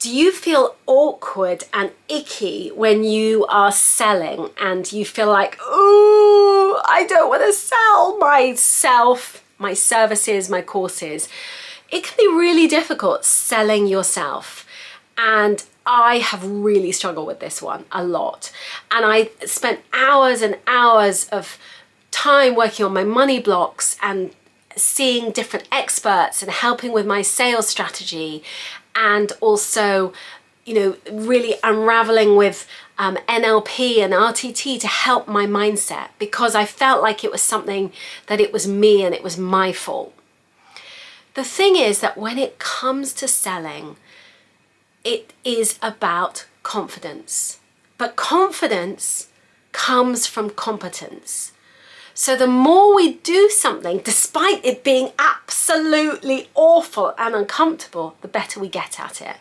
Do you feel awkward and icky when you are selling and you feel like, ooh, I don't want to sell myself, my services, my courses? It can be really difficult selling yourself. And I have really struggled with this one a lot. And I spent hours and hours of time working on my money blocks and seeing different experts and helping with my sales strategy, and also, you know, really unraveling with NLP and RTT to help my mindset, because I felt like it was something that it was me and it was my fault. The thing is that when it comes to selling, it is about confidence, but confidence comes from competence. So the more we do something, despite it being absolutely awful and uncomfortable, the better we get at it.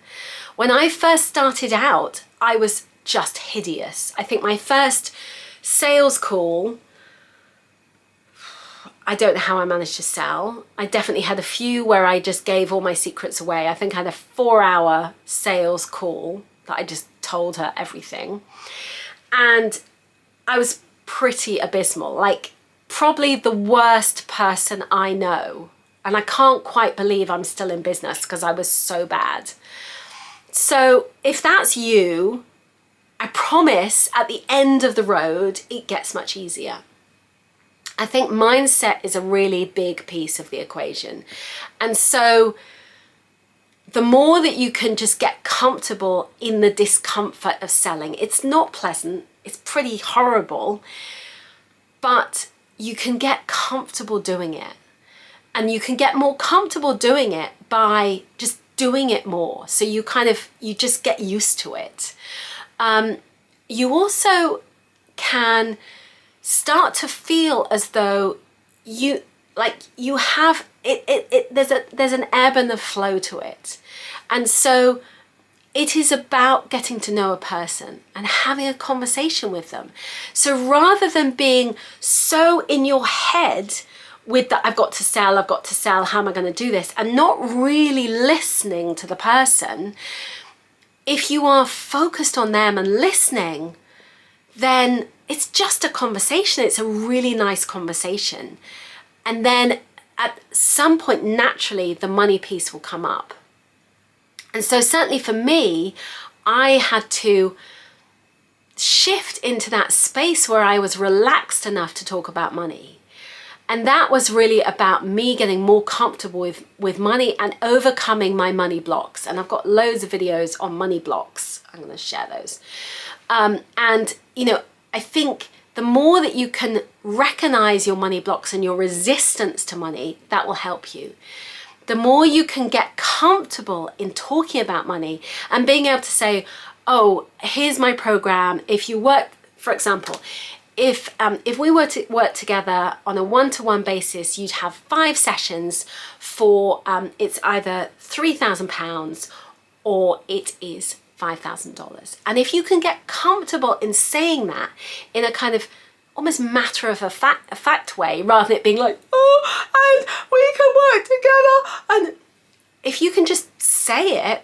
When I first started out, I was just hideous. I think my first sales call, I don't know how I managed to sell. I definitely had a few where I just gave all my secrets away. I think I had a 4-hour sales call that I just told her everything. And I was pretty abysmal, like probably the worst person I know. And I can't quite believe I'm still in business because I was so bad. So if that's you, I promise at the end of the road, it gets much easier. I think mindset is a really big piece of the equation. And so the more that you can just get comfortable in the discomfort of selling, it's not pleasant, it's pretty horrible, but you can get comfortable doing it. And you can get more comfortable doing it by just doing it more. So you just get used to it. You also can start to feel as though you have it there's an ebb and a flow to it. And so it is about getting to know a person and having a conversation with them. So rather than being so in your head with that, I've got to sell, how am I going to do this? And not really listening to the person. If you are focused on them and listening, then it's just a conversation. It's a really nice conversation. And then at some point, naturally, the money piece will come up. And so certainly for me, I had to shift into that space where I was relaxed enough to talk about money. And that was really about me getting more comfortable with money and overcoming my money blocks. And I've got loads of videos on money blocks. I'm going to share those. And, you know, I think the more that you can recognize your money blocks and your resistance to money, that will help you. The more you can get comfortable in talking about money and being able to say, oh, here's my program. If you work, for example, if we were to work together on a one-to-one basis, you'd have 5 sessions for, it's either £3,000 or it is $5,000. And if you can get comfortable in saying that in a kind of almost matter of a fact way, rather than it being like, oh, and we can work together. And if you can just say it,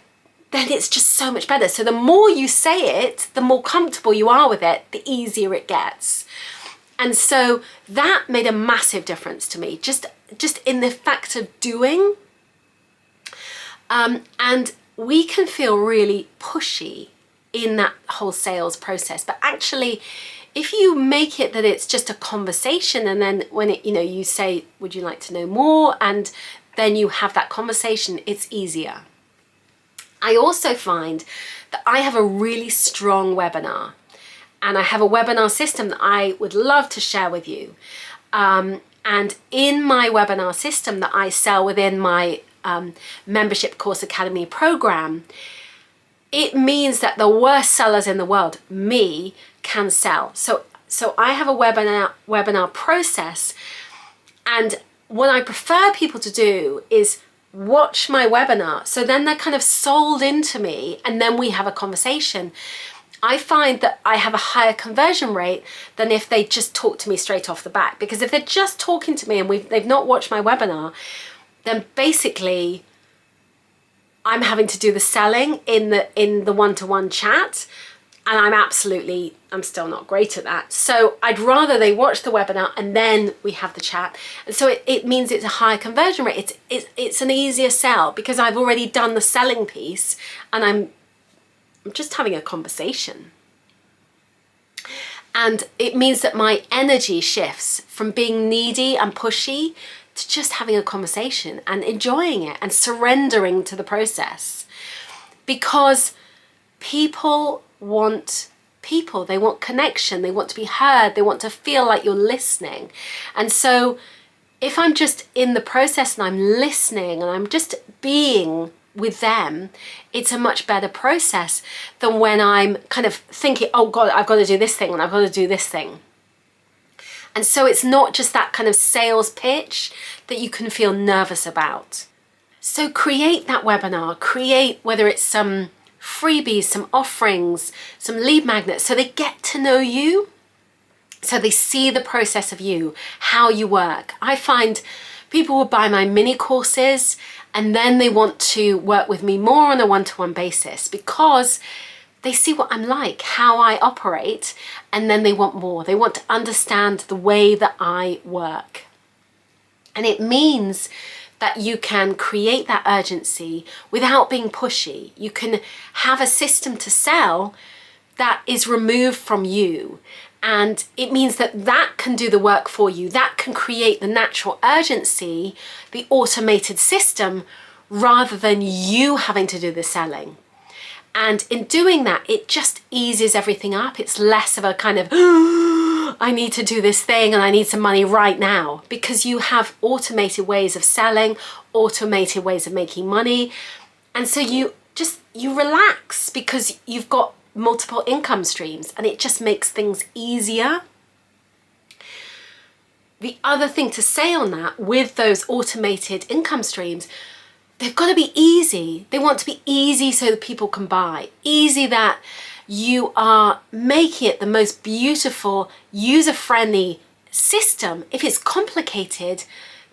then it's just so much better. So the more you say it, the more comfortable you are with it, the easier it gets. And so that made a massive difference to me, just in the fact of doing. And we can feel really pushy in that whole sales process, but actually, if you make it that it's just a conversation, and then when it, you say, would you like to know more? And then you have that conversation, it's easier. I also find that I have a really strong webinar, and I have a webinar system that I would love to share with you. And in my webinar system that I sell within my Membership Course Academy program, it means that the worst sellers in the world, me, can sell. So I have a webinar process, and what I prefer people to do is watch my webinar. So then they're kind of sold into me, and then we have a conversation. I find that I have a higher conversion rate than if they just talk to me straight off the bat. Because if they're just talking to me and they've not watched my webinar, then basically I'm having to do the selling in the one-to-one chat, and I'm still not great at that. So I'd rather they watch the webinar and then we have the chat. And so it means it's a higher conversion rate. It's an easier sell because I've already done the selling piece and I'm just having a conversation. And it means that my energy shifts from being needy and pushy to just having a conversation and enjoying it and surrendering to the process. Because people want people, they want connection, they want to be heard, they want to feel like you're listening. And so if I'm just in the process and I'm listening and I'm just being with them, it's a much better process than when I'm kind of thinking, oh God, I've got to do this thing and I've got to do this thing. And so it's not just that kind of sales pitch that you can feel nervous about. So create that webinar, create whether it's some freebies, some offerings, some lead magnets, so they get to know you, so they see the process of you, how you work. I find people will buy my mini courses and then they want to work with me more on a one-to-one basis because they see what I'm like, how I operate, and then they want more. They want to understand the way that I work. And it means that you can create that urgency without being pushy. You can have a system to sell that is removed from you. And it means that that can do the work for you. That can create the natural urgency, the automated system, rather than you having to do the selling. And in doing that, it just eases everything up. It's less of a kind of, I need to do this thing and I need some money right now, because you have automated ways of selling, automated ways of making money. And so you relax because you've got multiple income streams and it just makes things easier. The other thing to say on that, with those automated income streams, they've got to be easy. They want to be easy so that people can buy. Easy that you are making it the most beautiful, user-friendly system. If it's complicated,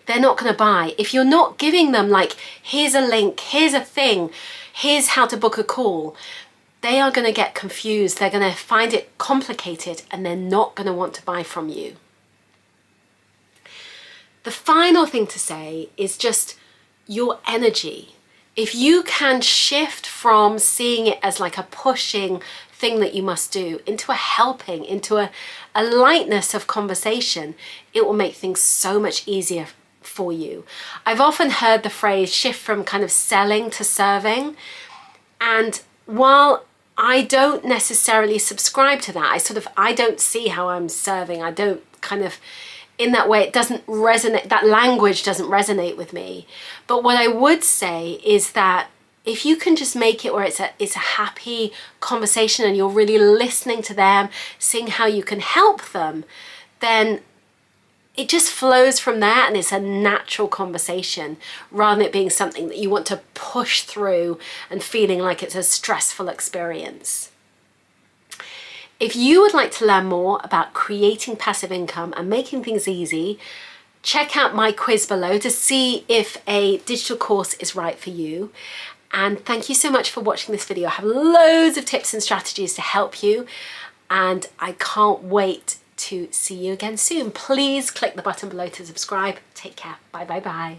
they're not going to buy. If you're not giving them like, here's a link, here's a thing, here's how to book a call, they are going to get confused. They're going to find it complicated and they're not going to want to buy from you. The final thing to say is just your energy. If you can shift from seeing it as like a pushing thing that you must do into a helping, into a lightness of conversation, it will make things so much easier for you. I've often heard the phrase shift from kind of selling to serving. And while I don't necessarily subscribe to that, I don't see how I'm serving. I don't kind of, in that way, it doesn't resonate, that language doesn't resonate with me. But what I would say is that if you can just make it where it's a happy conversation and you're really listening to them, seeing how you can help them, then it just flows from there and it's a natural conversation rather than it being something that you want to push through and feeling like it's a stressful experience. If you would like to learn more about creating passive income and making things easy, check out my quiz below to see if a digital course is right for you. And thank you so much for watching this video. I have loads of tips and strategies to help you, and I can't wait to see you again soon. Please click the button below to subscribe. Take care. Bye, bye, bye.